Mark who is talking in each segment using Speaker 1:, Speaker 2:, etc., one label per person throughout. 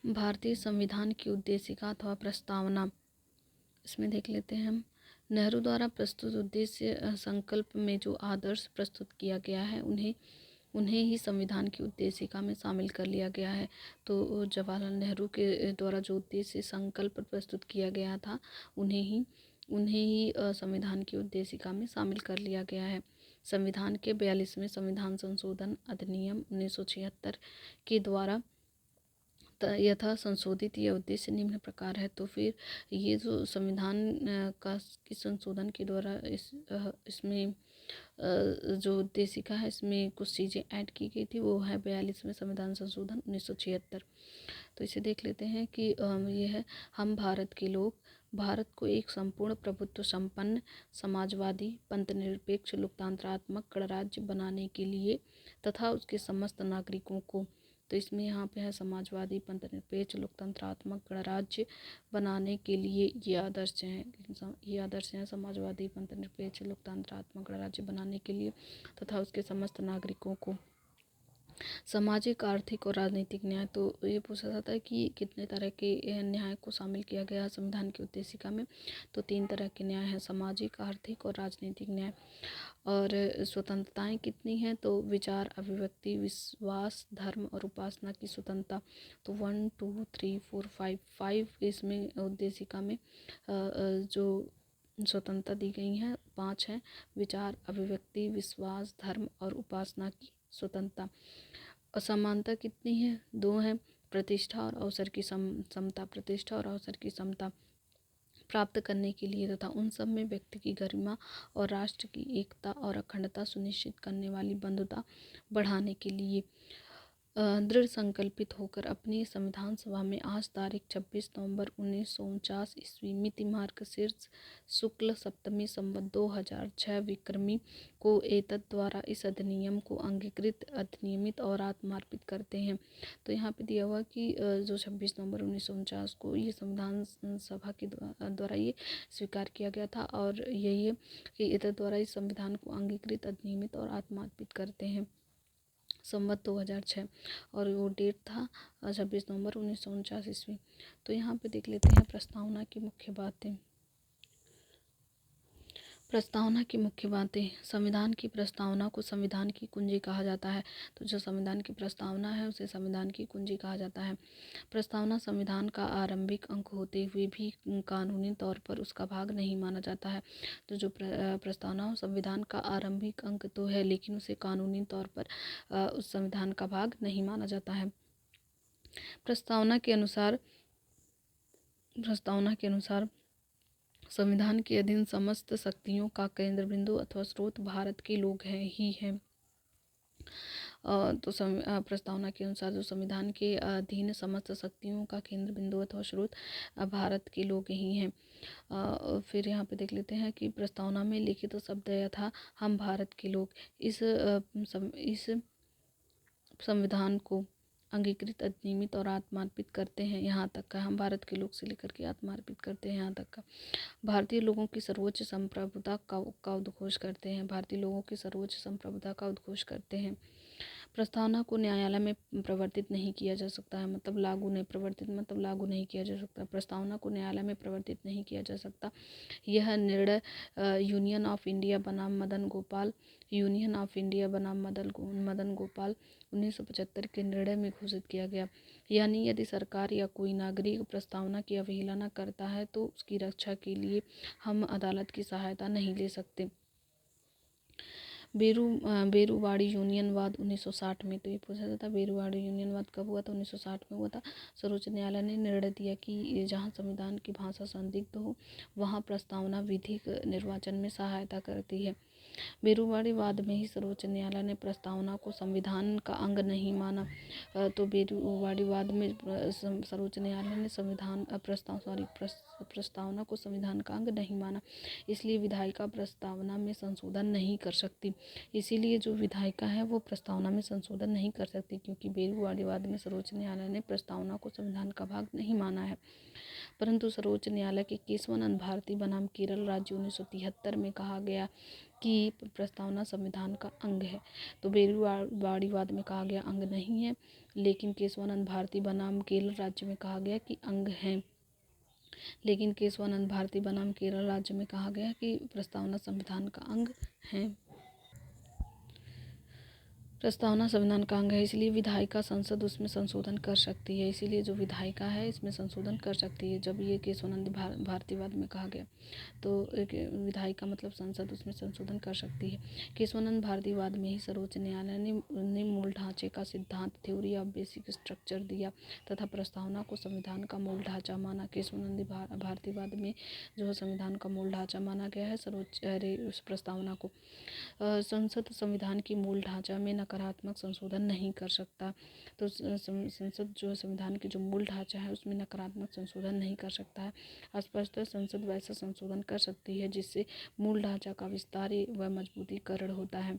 Speaker 1: भारतीय संविधान की उद्देशिका अथवा प्रस्तावना, इसमें देख लेते हैं हम। नेहरू द्वारा प्रस्तुत उद्देश्य संकल्प में जो आदर्श प्रस्तुत किया गया है उन्हें ही संविधान की उद्देशिका में शामिल कर लिया गया है। तो जवाहरलाल नेहरू के द्वारा जो उद्देश्य संकल्प प्रस्तुत किया गया था उन्हें ही संविधान की उद्देशिका में शामिल कर लिया गया है। संविधान के 42वें संविधान संशोधन अधिनियम 1976 के द्वारा यथा संशोधित यह उद्देश्य निम्न प्रकार है। तो फिर ये जो संविधान का की संशोधन के द्वारा इसमें जो उद्देशिका है इसमें कुछ चीज़ें ऐड की गई थी, वो है 42वें संविधान संशोधन 1976। तो इसे देख लेते हैं कि ये है, हम भारत के लोग भारत को एक संपूर्ण प्रभुत्व संपन्न समाजवादी पंथनिरपेक्ष लोकतंत्रात्मक गणराज्य बनाने के लिए तथा उसके समस्त नागरिकों को, तो इसमें यहाँ पे है समाजवादी पंथनिरपेक्ष लोकतंत्रात्मक गणराज्य बनाने के लिए ये आदर्श हैं समाजवादी पंथनिरपेक्ष लोकतंत्रात्मक गणराज्य बनाने के लिए तथा उसके समस्त नागरिकों को सामाजिक, आर्थिक और राजनीतिक न्याय। तो ये पूछा जाता है कि कितने तरह के न्याय को शामिल किया गया है संविधान की उद्देशिका में। तो 3 तरह के न्याय हैं, सामाजिक, आर्थिक और राजनीतिक न्याय। और स्वतंत्रताएं कितनी हैं, तो विचार, अभिव्यक्ति, विश्वास, धर्म और उपासना की स्वतंत्रता। तो 1 2 3 4 5 इसमें उद्देशिका में जो स्वतंत्रता दी गई हैं 5 हैं, विचार, अभिव्यक्ति, विश्वास, धर्म और उपासना की स्वतंत्रता। असमानता कितनी है, 2 हैं, प्रतिष्ठा और अवसर की समता, प्रतिष्ठा और अवसर की समता प्राप्त करने के लिए तथा उन सब में व्यक्ति की गरिमा और राष्ट्र की एकता और अखंडता सुनिश्चित करने वाली बंधुता बढ़ाने के लिए दृढ़ संकल्पित होकर अपनी संविधान सभा में आज तारीख 26 नवंबर 1949 ईस्वी मिति मार्गशीर्ष शुक्ल सप्तमी संवत 2006 विक्रमी को एतद द्वारा इस अधिनियम को अंगीकृत, अधिनियमित और आत्मार्पित करते हैं। तो यहाँ पे दिया हुआ कि जो 26 नवंबर 1949 को ये संविधान सभा के द्वारा ये स्वीकार किया गया था और यही है कि एतद द्वारा इस संविधान को अंगीकृत, अधिनियमित और आत्मार्पित करते हैं संवत 2006 और वो डेट था 26 नवंबर 1949 ईस्वी। तो यहाँ पे देख लेते हैं प्रस्तावना की मुख्य बातें। प्रस्तावना की मुख्य बातें। संविधान की प्रस्तावना को संविधान की कुंजी कहा जाता है। तो जो संविधान की प्रस्तावना है उसे संविधान की कुंजी कहा जाता है। प्रस्तावना संविधान का आरंभिक अंक होते हुए भी कानूनी तौर पर उसका भाग नहीं माना जाता है। तो जो प्रस्तावना संविधान का आरंभिक अंक तो है लेकिन उसे कानूनी तौर पर उस संविधान का भाग नहीं माना जाता है। प्रस्तावना के अनुसार संविधान के अधीन समस्त शक्तियों का केंद्र बिंदु अथवा स्रोत भारत के लोग हैं। तो प्रस्तावना के अनुसार जो संविधान के अधीन समस्त शक्तियों का केंद्र बिंदु अथवा स्रोत भारत के लोग ही हैं। फिर यहाँ पे देख लेते हैं कि प्रस्तावना में लिखित शब्द यथा हम भारत के लोग इस संविधान को अंगीकृत, अधिनियमित और आत्मार्पित करते हैं। यहाँ तक का हम भारत के लोग से लेकर के आत्मार्पित करते हैं यहाँ तक का। भारतीय लोगों की सर्वोच्च संप्रभुता का उद्घोष करते हैं। भारतीय लोगों की सर्वोच्च संप्रभुता का उद्घोष करते हैं। प्रस्तावना को न्यायालय में प्रवर्तित नहीं किया जा सकता है, मतलब लागू नहीं किया जा सकता। प्रस्तावना को न्यायालय में प्रवर्तित नहीं किया जा सकता। यह निर्णय यूनियन ऑफ इंडिया बनाम मदन गोपाल 1975 के निर्णय में घोषित किया गया। यानी यदि सरकार या कोई नागरिक प्रस्तावना की अवहेलना करता है तो उसकी रक्षा के लिए हम अदालत की सहायता नहीं ले सकते। बेरूवाड़ी यूनियनवाद 1960 में, तो ये पूछा जाता बेरूवाड़ी यूनियनवाद कब हुआ था, 1960 में हुआ था। सर्वोच्च न्यायालय ने निर्णय दिया कि जहाँ संविधान की भाषा संदिग्ध हो वहाँ प्रस्तावना विधिक निर्वाचन में सहायता करती है। बेरूवाड़ीवाद में ही सर्वोच्च न्यायालय ने प्रस्तावना को संविधान का अंग नहीं माना। तो बेरूवाड़ीवाद में सर्वोच्च न्यायालय ने प्रस्तावना को संविधान का अंग नहीं माना, इसलिए विधायिका प्रस्तावना में संशोधन नहीं कर सकती। इसीलिए जो विधायिका है वो प्रस्तावना में संशोधन नहीं कर सकती, क्योंकि बेरूवाड़ीवाद में सर्वोच्च न्यायालय ने प्रस्तावना को संविधान का भाग नहीं माना है। परंतु सर्वोच्च न्यायालय के केशवानंद भारती बनाम केरल राज्य 1973 में कहा गया कि प्रस्तावना संविधान का अंग है। तो बेरुवाड़ीवाद में कहा गया अंग नहीं है, लेकिन केशवानंद भारती बनाम केरल राज्य में कहा गया कि अंग है। लेकिन केशवानंद भारती बनाम केरल राज्य में कहा गया कि प्रस्तावना संविधान का अंग है। प्रस्तावना संविधान का अंग है, इसलिए विधायिका संसद उसमें संशोधन कर सकती है। इसीलिए जो विधायिका है इसमें संशोधन कर सकती है। जब ये केशवानंद भारतीवाद में कहा गया तो एक विधायिका मतलब संसद उसमें संशोधन कर सकती है। केशवानंद भारतीवाद में ही सर्वोच्च न्यायालय ने मूल ढांचे का सिद्धांत थ्योरी ऑफ बेसिक स्ट्रक्चर दिया तथा प्रस्तावना को संविधान का मूल ढांचा माना। केशवानंद भारतीवाद में जो संविधान का मूल ढांचा माना गया है सर्वोच्च प्रस्तावना को। संसद संविधान की मूल ढांचा में नकारात्मक संशोधन नहीं कर सकता। तो संसद जो संविधान की जो मूल ढांचा है उसमें नकारात्मक संशोधन नहीं कर सकता है। स्पष्टतः संसद वैसा संशोधन कर सकती है जिससे मूल ढांचा का विस्तार व मजबूतीकरण होता है।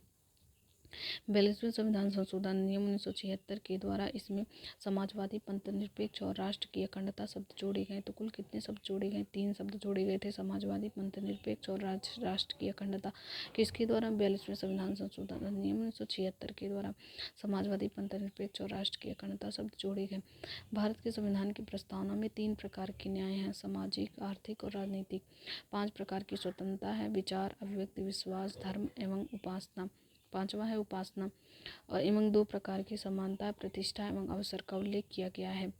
Speaker 1: 42वें संविधान संशोधन नियम 1976 के द्वारा इसमें समाजवादी, पंथनिरपेक्ष और राष्ट्र की अखंडता शब्द जोड़े गए। तो कुल कितने शब्द जोड़े गए? 3 शब्द जोड़े गए थे, समाजवादी, पंथनिरपेक्ष और राष्ट्र की अखंडता। किसके द्वारा? 42वें संविधान संशोधन नियम 1976 के द्वारा समाजवादी, पंथनिरपेक्ष और राष्ट्र की अखंडता शब्द जोड़े गए। भारत के संविधान की प्रस्तावना में 3 प्रकार के न्याय हैं, सामाजिक, आर्थिक और राजनीतिक। 5 प्रकार की स्वतंत्रता है, विचार, अभिव्यक्ति, विश्वास, धर्म एवं उपासना। 5वां है उपासना। और एवं 2 प्रकार की समानता, प्रतिष्ठा एवं अवसर का उल्लेख किया गया है।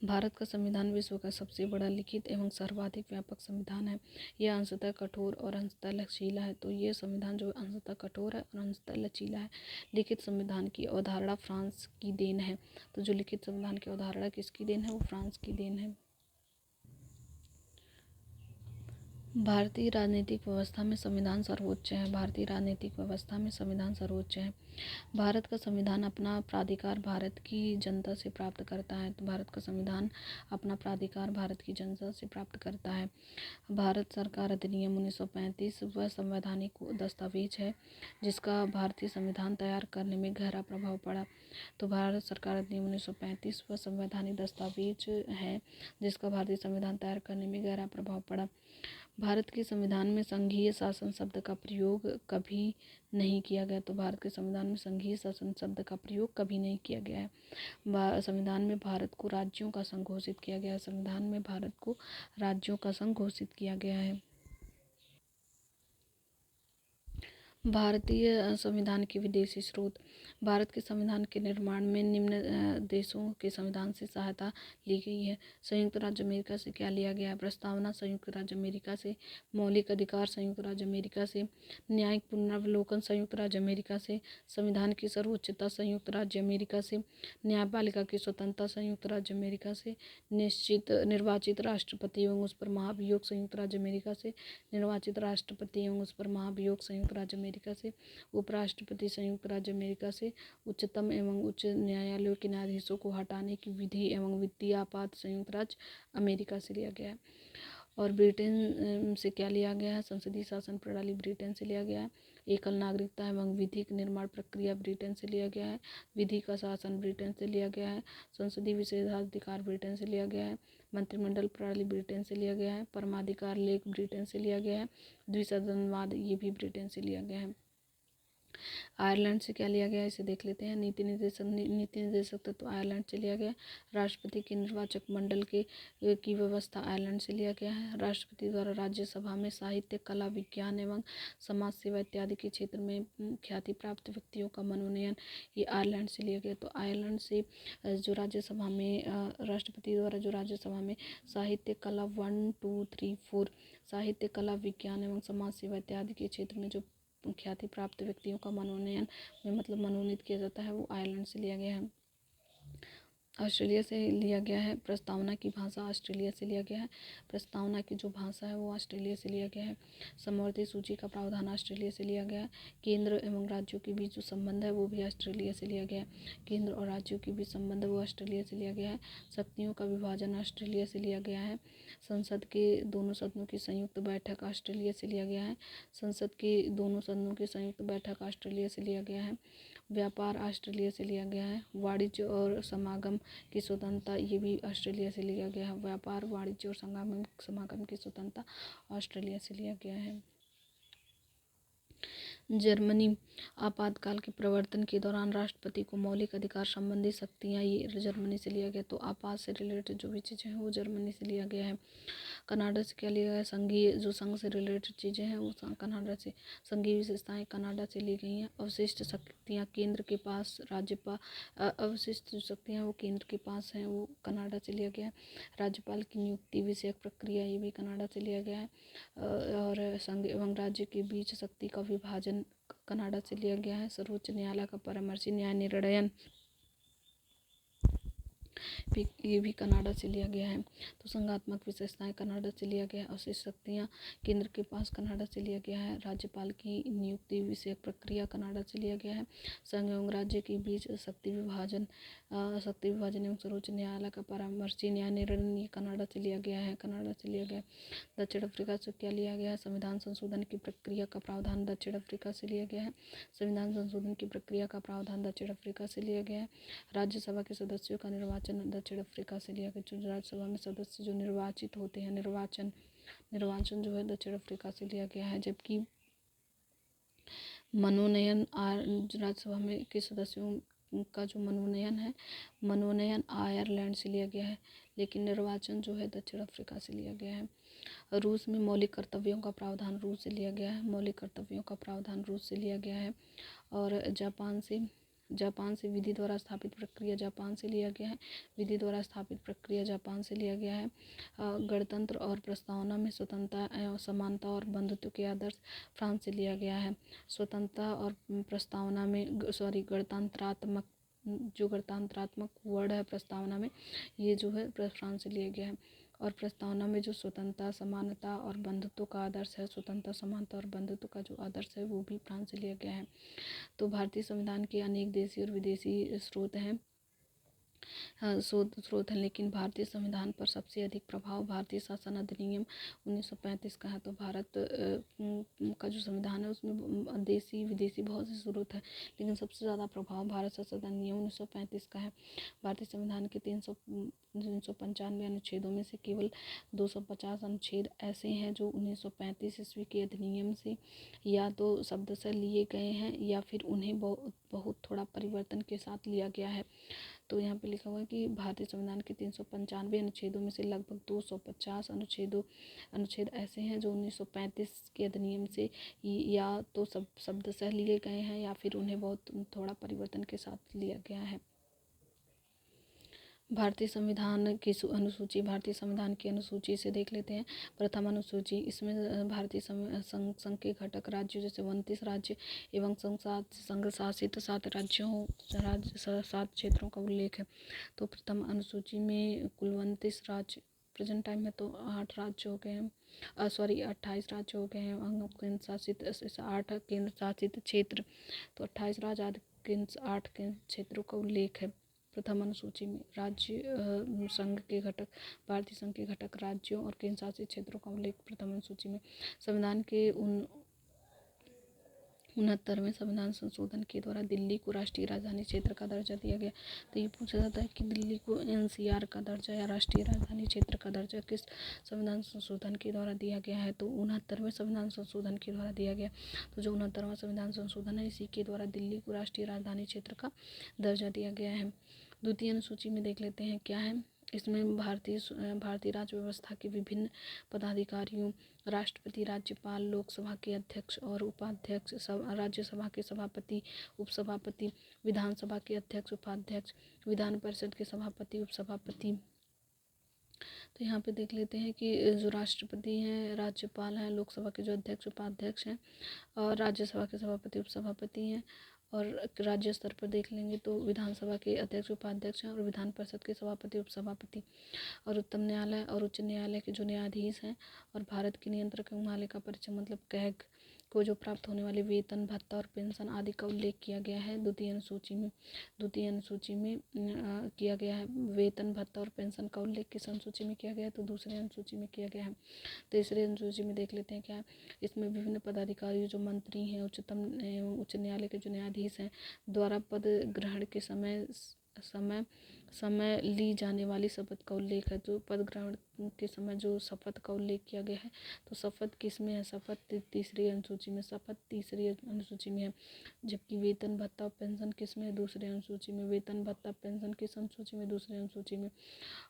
Speaker 1: भारत का संविधान विश्व का सबसे बड़ा लिखित एवं सर्वाधिक व्यापक संविधान है। यह अंशतः कठोर और अंशतः लचीला है। तो ये संविधान जो अंशतः कठोर है और अंशतः लचीला है। लिखित संविधान की अवधारणा फ्रांस की देन है। तो जो लिखित संविधान की अवधारणा किसकी देन है? वो फ्रांस की देन है। भारतीय राजनीतिक व्यवस्था में संविधान सर्वोच्च है। भारतीय राजनीतिक व्यवस्था में संविधान सर्वोच्च है। भारत का संविधान अपना प्राधिकार भारत की जनता से प्राप्त करता है। तो भारत का संविधान अपना प्राधिकार भारत की जनता से प्राप्त करता है। भारत सरकार अधिनियम 1935 वह संवैधानिक दस्तावेज है जिसका भारतीय संविधान तैयार करने में गहरा प्रभाव पड़ा। तो भारत सरकार अधिनियम 1935 वह संवैधानिक दस्तावेज है जिसका भारतीय संविधान तैयार करने में गहरा प्रभाव पड़ा। भारत के संविधान में संघीय शासन शब्द का प्रयोग कभी नहीं किया गया। तो भारत के संविधान में संघीय शासन शब्द का प्रयोग कभी नहीं किया गया है। संविधान में भारत को राज्यों का संघ घोषित किया गया है। संविधान में भारत को राज्यों का संघ घोषित किया गया है। भारतीय संविधान के विदेशी स्रोत। भारत के संविधान के निर्माण में निम्न देशों के संविधान से सहायता ली गई है। संयुक्त राज्य अमेरिका से क्या लिया गया है? प्रस्तावना संयुक्त राज्य अमेरिका से, मौलिक अधिकार संयुक्त राज्य अमेरिका से, न्यायिक पुनरावलोकन संयुक्त राज्य अमेरिका से, संविधान की सर्वोच्चता संयुक्त राज्य अमेरिका से, न्यायपालिका की स्वतंत्रता संयुक्त राज्य अमेरिका से, निर्वाचित राष्ट्रपति एवं उस पर महाभियोग संयुक्त राज्य अमेरिका से, निर्वाचित राष्ट्रपति एवं उस पर महाभियोग संयुक्त राज्य अमेरिका से, उपराष्ट्रपति संयुक्त राज्य अमेरिका से, उच्चतम एवं उच्च न्यायालयों के न्यायाधीशों को हटाने की विधि एवं वित्तीय आपात संयुक्त राज्य अमेरिका से लिया गया है। और ब्रिटेन से क्या लिया गया है? संसदीय शासन प्रणाली ब्रिटेन से लिया गया है। एकल नागरिकता एवं विधिक निर्माण प्रक्रिया ब्रिटेन से लिया गया है। विधि का शासन ब्रिटेन से लिया गया है। संसदीय विशेषाधिकार ब्रिटेन से लिया गया है। मंत्रिमंडल प्रणाली ब्रिटेन से लिया गया है। परमाधिकार लेख ब्रिटेन से लिया गया है। द्विसदनवाद ये भी ब्रिटेन से लिया गया है। आयरलैंड से क्या लिया गया है इसे देख लेते हैं। नीति निर्देशक तत्व आयरलैंड से लिया गया है। राष्ट्रपति के निर्वाचक मंडल की व्यवस्था आयरलैंड से लिया गया है। राष्ट्रपति द्वारा राज्यसभा में साहित्य, कला, विज्ञान एवं समाज सेवा इत्यादि के क्षेत्र में ख्याति प्राप्त व्यक्तियों का मनोनयन ये आयरलैंड से लिया गया। तो आयरलैंड से जो राज्यसभा में राष्ट्रपति द्वारा जो राज्यसभा में साहित्य, कला 1, 2, 3, 4 साहित्य, कला, विज्ञान एवं समाज सेवा इत्यादि के क्षेत्र में जो ख्याति प्राप्त व्यक्तियों का मनोनयन में मतलब मनोनीत किया जाता है वो आयरलैंड से लिया गया है। ऑस्ट्रेलिया से लिया गया है। प्रस्तावना की भाषा ऑस्ट्रेलिया से लिया गया है। प्रस्तावना की जो भाषा है वो ऑस्ट्रेलिया से लिया गया है। समवर्ती सूची का प्रावधान ऑस्ट्रेलिया से लिया गया है। केंद्र एवं राज्यों के बीच जो संबंध है वो भी ऑस्ट्रेलिया से लिया गया है। केंद्र और राज्यों के बीच संबंध है वो ऑस्ट्रेलिया से लिया गया है। शक्तियों का विभाजन ऑस्ट्रेलिया से लिया गया है। संसद के दोनों सदनों की संयुक्त बैठक ऑस्ट्रेलिया से लिया गया है। संसद के दोनों सदनों की संयुक्त बैठक ऑस्ट्रेलिया से लिया गया है। व्यापार ऑस्ट्रेलिया से लिया गया है। वाणिज्य और समागम की स्वतंत्रता ये भी ऑस्ट्रेलिया से लिया गया है। व्यापार, वाणिज्य और समागम की स्वतंत्रता ऑस्ट्रेलिया से लिया गया है। जर्मनी आपातकाल के प्रवर्तन के दौरान राष्ट्रपति को मौलिक अधिकार संबंधी शक्तियाँ, ये जर्मनी से लिया गया। तो आपात से रिलेटेड जो भी चीज़ें हैं वो जर्मनी से लिया गया है। कनाडा से क्या लिया गया है? संघीय, जो संघ से रिलेटेड चीज़ें हैं वो कनाडा से, संघीय विशेषताएं कनाडा से ली गई हैं। अवशिष्ट शक्तियाँ केंद्र के पास, राज्यपाल, अवशिष्ट जो शक्तियाँ वो केंद्र के पास हैं, वो कनाडा से लिया गया है। राज्यपाल की नियुक्ति विषयक प्रक्रिया, ये भी कनाडा से लिया गया है। और संघ एवं राज्य के बीच शक्ति का विभाजन कनाडा से लिया गया है। सर्वोच्च न्यायालय का परामर्शी न्याय निर्णयन, ये भी कनाडा से लिया गया है। तो संघात्मक विशेषताएं कनाडा से लिया गया है। अवशिष्ट शक्तियाँ केंद्र के पास कनाडा से लिया गया है। राज्यपाल की नियुक्ति विषयक प्रक्रिया कनाडा से लिया गया है। संघ एवं राज्य के बीच शक्ति विभाजन एवं सर्वोच्च न्यायालय का परामर्शी न्याय निर्णय, ये कनाडा से लिया गया है। कनाडा से लिया गया है। दक्षिण अफ्रीका से क्या लिया गया है? संविधान संशोधन की प्रक्रिया का प्रावधान दक्षिण अफ्रीका से लिया गया है। संविधान संशोधन की प्रक्रिया का प्रावधान दक्षिण अफ्रीका से लिया गया है। राज्यसभा के सदस्यों का निर्वाचन दक्षिण अफ्रीका से लिया गया। जो राज्यसभा में सदस्य जो निर्वाचित होते हैं, निर्वाचन जो है दक्षिण अफ्रीका से लिया गया है। जबकि मनोनयन राज्यसभा में के सदस्यों का जो मनोनयन आयरलैंड से लिया गया है, लेकिन निर्वाचन जो है दक्षिण अफ्रीका से लिया गया है। रूस में मौलिक कर्तव्यों का प्रावधान रूस से लिया गया है। मौलिक कर्तव्यों का प्रावधान रूस से लिया गया है। और जापान से विधि द्वारा स्थापित प्रक्रिया जापान से लिया गया है। विधि द्वारा स्थापित प्रक्रिया जापान से लिया गया है। गणतंत्र और प्रस्तावना में स्वतंत्रता, समानता और बंधुत्व के आदर्श फ्रांस से लिया गया है। स्वतंत्रता और प्रस्तावना में गणतंत्रात्मक वर्ड है प्रस्तावना में, ये जो है फ्रांस से लिया गया है। और प्रस्तावना में जो स्वतंत्रता, समानता और बंधुत्व का आदर्श है, स्वतंत्रता, समानता और बंधुत्व का जो आदर्श है वो भी फ्रांस से लिया गया है। तो भारतीय संविधान के अनेक देशी और विदेशी स्रोत हैं, लेकिन भारतीय संविधान पर सबसे अधिक प्रभाव भारतीय शासन अधिनियम 1935 का है। तो भारत का जो संविधान है उसमें देशी विदेशी बहुत से स्रोत है, लेकिन सबसे ज़्यादा प्रभाव भारत शासन अधिनियम 1935 का है। भारतीय संविधान के 395 अनुच्छेदों में से केवल 250 अनुच्छेद ऐसे हैं जो 1935 ईस्वी के अधिनियम से या तो शब्दशः लिए गए हैं या फिर उन्हें बहुत थोड़ा परिवर्तन के साथ लिया गया है। तो यहाँ पे लिखा हुआ है कि भारतीय संविधान के 395 अनुच्छेदों में से लगभग 250 अनुच्छेद ऐसे हैं जो 1935 के अधिनियम से या तो शब्दशः लिए गए हैं या फिर उन्हें बहुत थोड़ा परिवर्तन के साथ लिया गया है। भारतीय संविधान की अनुसूची से देख लेते हैं। प्रथम अनुसूची, इसमें भारतीय संघ के घटक राज्यों जैसे 29 राज्य एवं संघ शासित 7 7 क्षेत्रों का उल्लेख है। तो प्रथम अनुसूची में कुल 29 राज्य, प्रेजेंट टाइम में तो 8 राज्य हो गए हैं, 28 राज्य हो गए हैं। केंद्र शासित 8 केंद्र शासित क्षेत्र, तो 28 राज्य 8 केंद्र क्षेत्रों का उल्लेख है प्रथम अनुसूची में। राज्य संघ के घटक, भारतीय संघ के घटक राज्यों और केंद्र शासित क्षेत्रों का उल्लेख प्रथम अनुसूची में। संविधान के 69वें संविधान संशोधन के द्वारा दिल्ली को राष्ट्रीय राजधानी क्षेत्र का दर्जा दिया गया। तो ये पूछा जाता है कि दिल्ली को एनसीआर का दर्जा या राष्ट्रीय राजधानी क्षेत्र का दर्जा किस संविधान संशोधन के द्वारा दिया गया है? तो 69वें संविधान संशोधन के द्वारा दिया गया। तो जो 69वां संविधान संशोधन है, इसी के द्वारा दिल्ली को राष्ट्रीय राजधानी क्षेत्र का दर्जा दिया गया है। द्वितीय अनुसूची में देख लेते हैं क्या है। इसमें भारतीय राज्य व्यवस्था के विभिन्न पदाधिकारियों, राष्ट्रपति, राज्यपाल, लोकसभा के अध्यक्ष और उपाध्यक्ष, राज्यसभा के सभापति, उपसभापति, विधानसभा के अध्यक्ष, उपाध्यक्ष, विधान परिषद के सभापति, उपसभापति। तो यहाँ पे देख लेते हैं कि जो राष्ट्रपति हैं, राज्यपाल हैं, लोकसभा के जो अध्यक्ष, उपाध्यक्ष हैं और राज्यसभा के सभापति, उपसभापति हैं। और राज्य स्तर पर देख लेंगे तो विधानसभा के अध्यक्ष, उपाध्यक्ष हैं और विधान परिषद के सभापति, उपसभापति। और उत्तम न्यायालय और उच्च न्यायालय के जो न्यायाधीश हैं और भारत के नियंत्रक न्यायालय का परिचय मतलब कैग को जो प्राप्त होने वाले वेतन, भत्ता और पेंशन आदि का उल्लेख किया गया है द्वितीय अनुसूची में किया गया है। वेतन, भत्ता और पेंशन का उल्लेख किस अनुसूची में किया गया है? तो दूसरे अनुसूची में किया गया है। तीसरे अनुसूची में देख लेते हैं क्या है। इसमें विभिन्न पदाधिकारी जो मंत्री हैं, उच्च न्यायालय के जो न्यायाधीश हैं द्वारा पद ग्रहण के समय समय समय ली जाने वाली शपथ का उल्लेख है। तो पद ग्रहण के समय जो शपथ का उल्लेख किया गया है, तो शपथ किस में है? शपथ तीसरी अनुसूची में, शपथ तीसरी अनुसूची में है। जबकि वेतन भत्ता और पेंशन किस में है? दूसरी अनुसूची में। वेतन भत्ता पेंशन किस अनुसूची में? दूसरी अनुसूची में।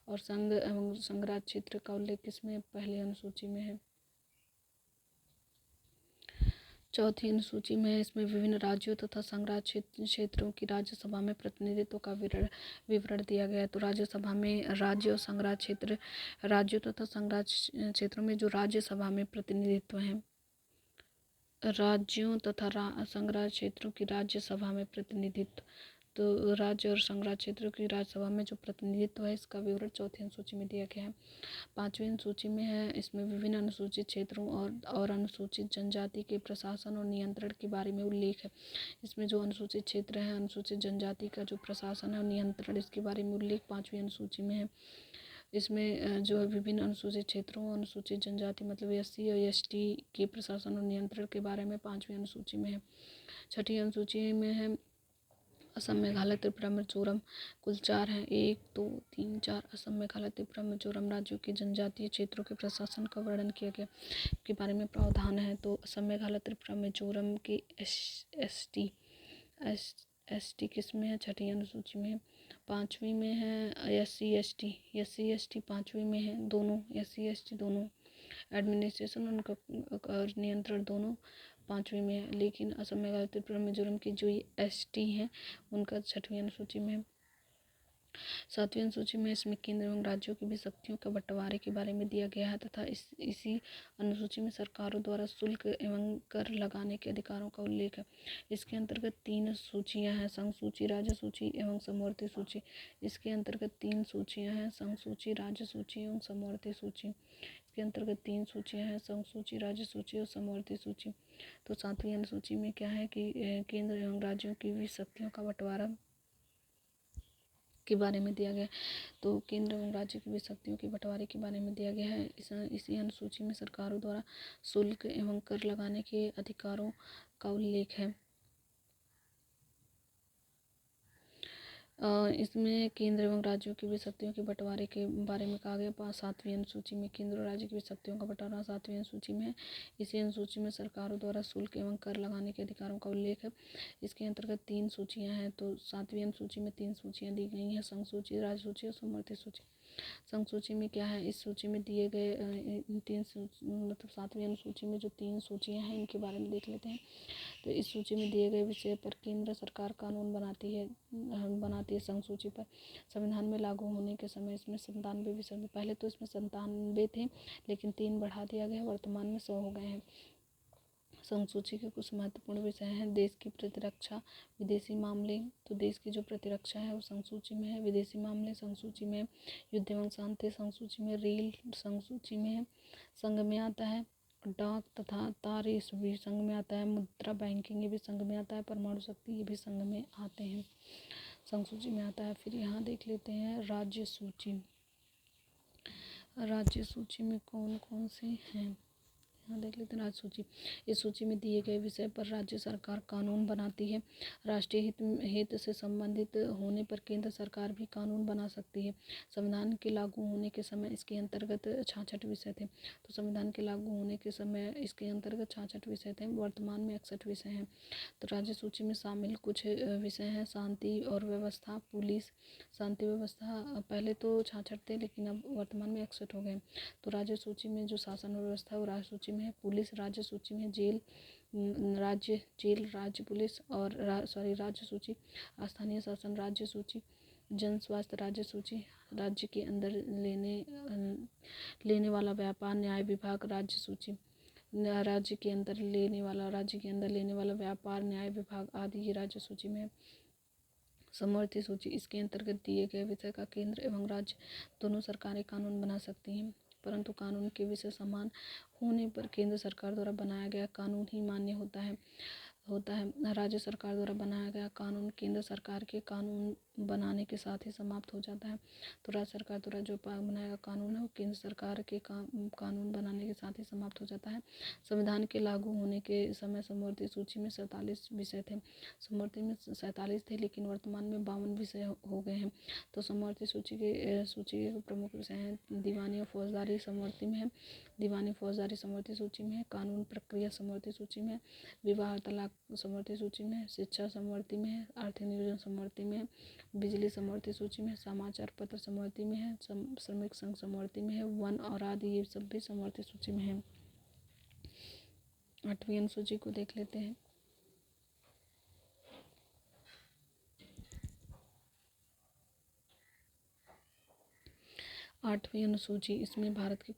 Speaker 1: और संघ एवं संघराज क्षेत्र का उल्लेख किस में? पहली अनुसूची में है। चौथी अनुसूची में है। इसमें विभिन्न राज्यों तथा संघराज क्षेत्रों की राज्यसभा में प्रतिनिधित्व का विवरण दिया गया है। तो राज्यसभा में राज्य और संघराज क्षेत्र, राज्यों तथा संघराज क्षेत्रों में जो राज्यसभा में प्रतिनिधित्व है, राज्यों तथा संघराज क्षेत्रों की राज्यसभा में प्रतिनिधित्व, तो राज्य और संघराज क्षेत्रों की राज्यसभा में जो प्रतिनिधित्व है, इसका विवरण चौथी अनुसूची में दिया गया है। पांचवी अनुसूची में है। इसमें विभिन्न अनुसूचित क्षेत्रों और अनुसूचित जनजाति के प्रशासन और नियंत्रण के बारे में उल्लेख है। इसमें जो अनुसूचित क्षेत्र है, अनुसूचित जनजाति का जो प्रशासन है और नियंत्रण, इसके बारे में उल्लेख पांचवी अनुसूची में है। इसमें जो है विभिन्न अनुसूचित क्षेत्रों, अनुसूचित जनजाति मतलब SC और ST के प्रशासन और नियंत्रण के बारे में पांचवी अनुसूची में है। छठी अनुसूची में है असम, मेघालय, त्रिपुरा, मिजोरम। कुल 4 हैं, 1 2 3 4। असम, मेघालय, त्रिपुरा, मिजोरम राज्यों के जनजातीय क्षेत्रों के प्रशासन का वर्णन किया गया के बारे में प्रावधान है। तो असम, मेघालय, त्रिपुरा, मिजोरम के ST किस में है? छठी अनुसूची में है। पांचवी में है SC ST पांचवी में है। दोनों SC ST दोनों एडमिनिस्ट्रेशन और नियंत्रण दोनों पांचवी में है। लेकिन असम, मेघालय, त्रिपुरा, मिजोरम की जो ST हैं, उनका छठवीं अनुसूची में है। सातवीं अनुसूची में इसमें केंद्र एवं राज्यों की भी शक्तियों का बंटवारे के बारे में दिया गया है तथा इसी अनुसूची में सरकारों द्वारा शुल्क एवं कर लगाने के अधिकारों का उल्लेख है। इसके अंतर्गत 3 सूचियां हैं, संघ सूची, राज्य सूची एवं समवर्ती सूची। इसके अंतर्गत 3 सूचियां हैं, संघ सूची, राज्य सूची एवं समवर्ती सूची। इसके अंतर्गत 3 सूचियां हैं, संघ सूची, राज्य सूची और समवर्ती सूची। तो सातवीं अनुसूची में क्या है कि केंद्र एवं राज्यों की भी शक्तियों का बंटवारा के बारे में दिया गया। तो केंद्र एवं राज्य की भी शक्तियों के बंटवारे के बारे में दिया गया है। इसी अनुसूची में सरकारों द्वारा शुल्क एवं कर लगाने के अधिकारों का उल्लेख है। इसमें केंद्र एवं राज्यों की भी शक्तियों के बंटवारे के बारे में कहा गया। सातवीं अनुसूची में केंद्र और राज्य की भी शक्तियों का बंटवारा सातवीं अनुसूची में है। इसी अनुसूची में सरकारों द्वारा शुल्क एवं कर लगाने के अधिकारों का उल्लेख है। इसके अंतर्गत 3 सूचियां हैं। तो सातवीं अनुसूची में 3 सूचियां दी गई हैं, संघ सूची, राज्य सूची और समवर्ती सूची। संघ सूची में क्या है? इस सूची में दिए गए इन 3 मतलब सातवीं अनुसूची में जो 3 सूचियां हैं, इनके बारे में देख लेते हैं। तो इस सूची में दिए गए विषय पर केंद्र सरकार कानून बनाती है संघ सूची पर। संविधान में लागू होने के समय इसमें 97 विषय में, पहले तो इसमें 97 थे, लेकिन 3 बढ़ा दिया गया, वर्तमान में 100 हो गए हैं। संघ सूची के कुछ महत्वपूर्ण विषय हैं। देश की प्रतिरक्षा, विदेशी मामले। तो देश की जो प्रतिरक्षा है वो संघ सूची में है। विदेशी मामले संघ सूची में है। युद्ध एवं शांति संघ सूची में। रेल संघ सूची में है, संघ में आता है। डाक तथा तार ये भी संघ में आता है। मुद्रा, बैंकिंग ये भी संघ में आता है। परमाणु शक्ति ये भी संघ में आते हैं, संघ सूची में आता है। फिर यहाँ देख लेते हैं राज्य सूची। राज्य सूची में कौन कौन से हैं, यहाँ देख लेते हैं राज्य सूची। इस सूची में दिए गए विषय पर राज्य सरकार कानून बनाती है। राष्ट्रीय हित से संबंधित होने पर केंद्र सरकार भी कानून बना सकती है। संविधान के लागू होने के समय इसके अंतर्गत 66 विषय थे। तो संविधान के लागू होने के समय इसके अंतर्गत 66 विषय थे, वर्तमान में 61 विषय हैं। तो राज्य सूची में शामिल कुछ विषय हैं, शांति और व्यवस्था, पुलिस, शांति व्यवस्था। पहले तो 66 थे, लेकिन अब वर्तमान में 61 हो गए। तो राज्य सूची में जो शासन व्यवस्था है वो राज्य सूची में है। पुलिस राज्य सूची में, जेल राज्य पुलिस और राज्य सूची। स्थानीय शासन राज्य सूची। जन स्वास्थ्य राज्य सूची। राज्य के अंदर लेने वाला व्यापार न्याय विभाग राज्य सूची। राज्य के अंदर लेने वाला व्यापार न्याय विभाग आदि ये राज्य सूची में है। समवर्ती सूची, इसके अंतर्गत दिए गए विषय का केंद्र एवं राज्य दोनों सरकारें कानून बना सकती हैं, परंतु कानून के विषय समान होने पर केंद्र सरकार द्वारा बनाया गया कानून ही मान्य होता है। राज्य सरकार द्वारा बनाया गया कानून केंद्र सरकार के कानून बनाने के साथ ही समाप्त हो जाता है। तो राज्य सरकार द्वारा जो बनाया कानून है वो केंद्र सरकार के कानून बनाने के साथ ही समाप्त हो जाता है। संविधान के लागू होने के समय समवर्ती सूची में 47 विषय थे। समवर्ती में 47 थे, लेकिन वर्तमान में 52 विषय हो गए हैं। तो समवर्ती सूची के प्रमुख विषय हैं दीवानी और फौजदारी समवर्ती में है, दीवानी फौजदारी समवर्ती सूची में है, कानून प्रक्रिया समवर्ती सूची में है, विवाह तलाक समवर्ती सूची में है, शिक्षा समवर्ती में है, आर्थिक नियोजन समवर्ती में है, बिजली समवर्ती सूची में है, समाचार पत्र समवर्ती में है, श्रमिक संघ समवर्ती में है, वन और आदि ये सब भी समवर्ती सूची में है। 8वीं अनुसूची को देख लेते हैं। 8वीं अनुसूची, इसमें भारत की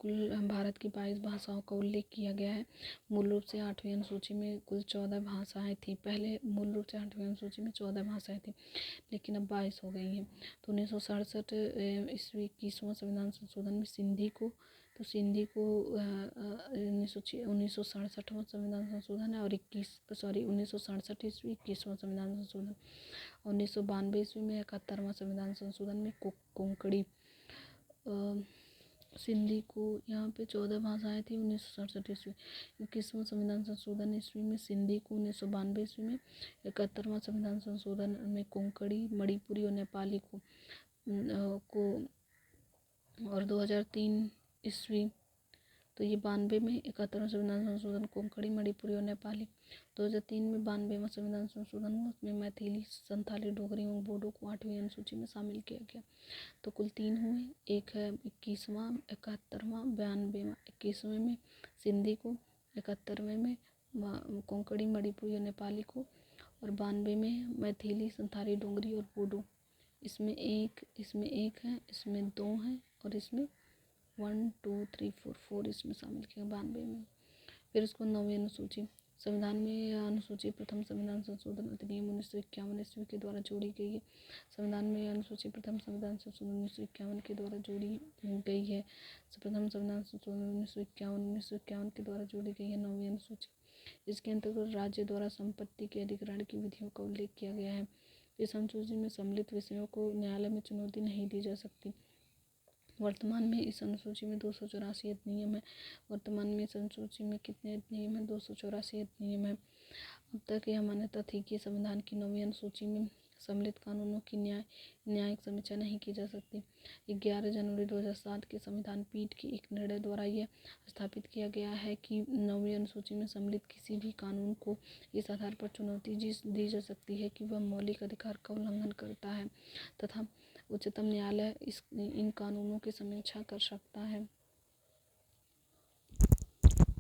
Speaker 1: 22 भाषाओं का उल्लेख किया गया है। मूल रूप से 8वीं अनुसूची में कुल 14 भाषाएं थी। पहले मूल रूप से 8वीं अनुसूची में 14 भाषाएं थी, लेकिन अब 22 हो गई हैं। तो 1967 ईस्वी 21वां संविधान संशोधन में सिंधी को 1967वां संविधान संशोधन है और 1967 ईस्वी 21वां संविधान संशोधन। 1992 ईस्वी में 71वां संविधान संशोधन में कोंकणी सिंधी को यहाँ पे 14 भाषाएं थी 1967 ईस्वी। 21वां संविधान संशोधन ईस्वी में सिंधी को, 1992 ईस्वी में 71वां संविधान संशोधन में कोंकणी, मणिपुरी और नेपाली को और 2003 ईस्वी, तो ये 92 में 71वां संविधान संशोधन कोंकणी, मणिपुरी और नेपाली। 2003 में 92वां संविधान संशोधन हुआ, उसमें मैथिली, संथाली, डोगरी और बोडो को 8वीं अनुसूची में शामिल किया गया। तो कुल 3 हुए, एक है 21वां, 71वां, 92वां। 21वें में सिंधी को, 71वें में कोंकणी, मणिपुरी और नेपाली को, और 92 में मैथिली, संथाली, डोगरी और बोडो। इसमें एक है, इसमें 2 हैं और इसमें 1 2 3 4 इसमें शामिल किया 92 में। फिर उसको 9वीं अनुसूची, संविधान में अनुसूची प्रथम संविधान संशोधन अधिनियम 1951 ईस्वी के द्वारा जोड़ी गई है। संविधान में अनुसूची प्रथम संविधान संशोधन 1951 के द्वारा जोड़ी गई है। प्रथम संविधान संशोधन 1951 के द्वारा जोड़ी गई है 9वीं अनुसूची। इसके अंतर्गत राज्य द्वारा संपत्ति के अधिग्रहण की विधियों का उल्लेख किया गया है। इस अनुसूची में सम्मिलित विषयों को न्यायालय में चुनौती नहीं दी जा सकती। वर्तमान में इस अनुसूची में 284 अधिनियम है। वर्तमान में इस अनुसूची में कितने अधिनियम है? 284 अधिनियम है। अब तक यह मान्यता थी कि संविधान की 9वीं अनुसूची में सम्मिलित कानूनों की न्यायिक समीक्षा नहीं की जा सकती। 11 जनवरी 2007 के संविधान पीठ के एक निर्णय द्वारा यह स्थापित किया गया है कि 9वीं अनुसूची में सम्मिलित किसी भी कानून को इस आधार पर चुनौती दी जा सकती है कि वह मौलिक अधिकार का उल्लंघन करता है तथा उच्चतम न्यायालय इन कानूनों की समीक्षा कर सकता है।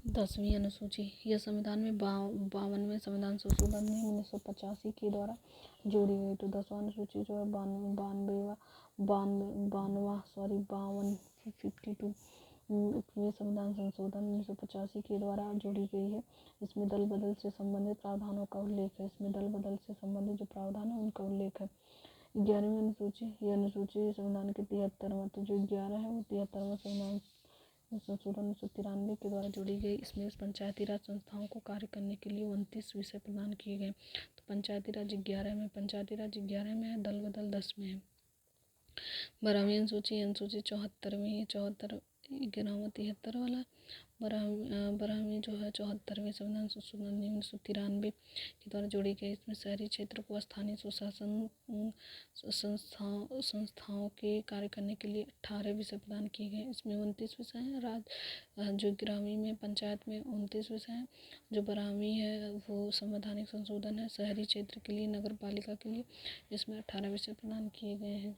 Speaker 1: 10वीं अनुसूची, यह संविधान में 52वें संविधान संशोधन में 1985 के द्वारा जोड़ी गई। तो 10वां अनुसूची जो है 52वें संविधान संशोधन 1985 के द्वारा जोड़ी गई है। इसमें दल बदल से संबंधित प्रावधानों का उल्लेख है। इसमें दल बदल से संबंधित जो प्रावधान है उनका उल्लेख है। 11वीं अनुसूची, यह अनुसूची संविधान के 73वां, तो जो 11 है वो 73वां संविधान संशोधन 1993 के द्वारा जोड़ी गई। इसमें पंचायती राज संस्थाओं को कार्य करने के लिए 29 विषय प्रदान किए गए। तो पंचायती राज 11 में है, दल बदल 10 में है। 12वीं अनुसूची 74वीं है, 73 वाला 12वीं जो है 74वें संविधान संशोधन 1993 के द्वारा जोड़ी गई। इसमें शहरी क्षेत्र को स्थानीय स्वशासन संस्थाओं के कार्य करने के लिए 18 विषय प्रदान किए गए। इसमें 29 विषय हैं। जो 11वीं में पंचायत में 29 विषय हैं। जो 12वीं है वो संवैधानिक संशोधन है शहरी क्षेत्र के लिए, नगर पालिका के लिए, इसमें 18 विषय प्रदान किए गए हैं।